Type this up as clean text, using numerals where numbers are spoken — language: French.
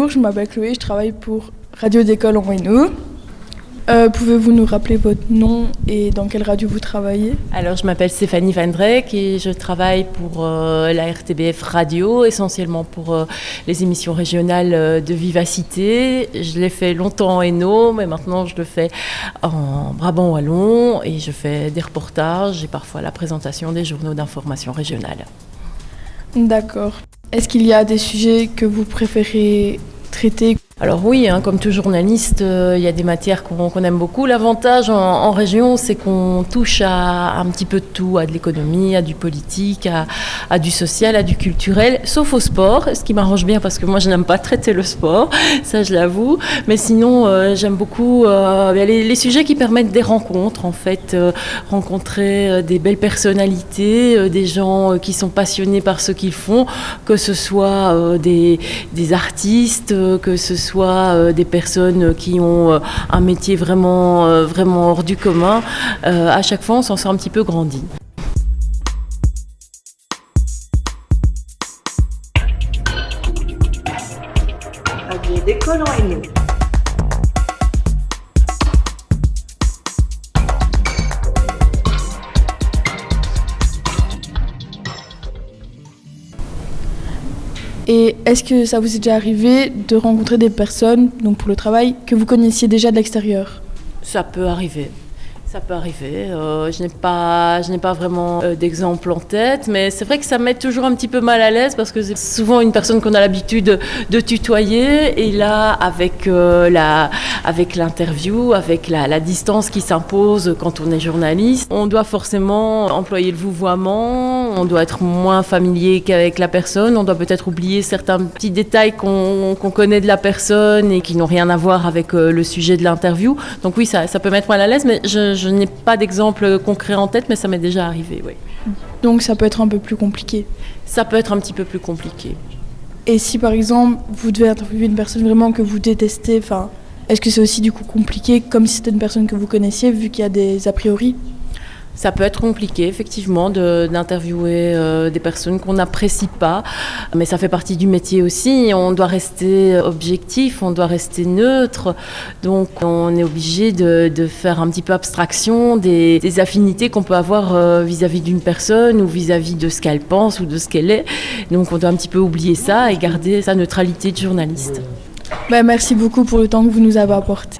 bonjour, je m'appelle Chloé, je travaille pour Radio d'école en Hainaut. Pouvez-vous nous rappeler votre nom et dans quelle radio vous travaillez ? Alors, je m'appelle Stéphanie Van Dreyck et je travaille pour la RTBF Radio, essentiellement pour les émissions régionales de Vivacité. Je l'ai fait longtemps en Hainaut, mais maintenant je le fais en Brabant wallon et je fais des reportages et parfois la présentation des journaux d'information régionale. D'accord. Est-ce qu'il y a des sujets que vous préférez traiter ? Alors oui, comme tout journaliste, il y a des matières qu'on aime beaucoup. L'avantage en région, c'est qu'on touche à un petit peu de tout, à de l'économie, à du politique, à du social, à du culturel, sauf au sport, ce qui m'arrange bien parce que moi je n'aime pas traiter le sport, ça je l'avoue. Mais sinon, j'aime beaucoup les sujets qui permettent des rencontres, en fait, rencontrer des belles personnalités, des gens qui sont passionnés par ce qu'ils font, que ce soit des artistes, que ce soit des personnes qui ont un métier vraiment hors du commun. À chaque fois, on s'en sort un petit peu grandi. Radio d'école en Hainaut. Et est-ce que ça vous est déjà arrivé de rencontrer des personnes, donc pour le travail, que vous connaissiez déjà de l'extérieur ? Ça peut arriver. Ça peut arriver. Je n'ai pas vraiment d'exemple en tête, mais c'est vrai que ça met toujours un petit peu mal à l'aise parce que c'est souvent une personne qu'on a l'habitude de tutoyer et là, avec l'interview, avec la distance qui s'impose quand on est journaliste, on doit forcément employer le vouvoiement, on doit être moins familier qu'avec la personne, on doit peut-être oublier certains petits détails qu'on connaît de la personne et qui n'ont rien à voir avec le sujet de l'interview. Donc oui, ça peut mettre mal à l'aise, mais je n'ai pas d'exemple concret en tête, mais ça m'est déjà arrivé, oui. Donc ça peut être un peu plus compliqué. Ça peut être un petit peu plus compliqué. Et si par exemple, vous devez interviewer une personne vraiment que vous détestez, est-ce que c'est aussi du coup compliqué, comme si c'était une personne que vous connaissiez, vu qu'il y a des a priori ? Ça peut être compliqué, effectivement, d'interviewer des personnes qu'on n'apprécie pas, mais ça fait partie du métier aussi. On doit rester objectif, on doit rester neutre, donc on est obligé de faire un petit peu abstraction des affinités qu'on peut avoir vis-à-vis d'une personne ou vis-à-vis de ce qu'elle pense ou de ce qu'elle est. Donc on doit un petit peu oublier ça et garder sa neutralité de journaliste. Merci beaucoup pour le temps que vous nous avez apporté.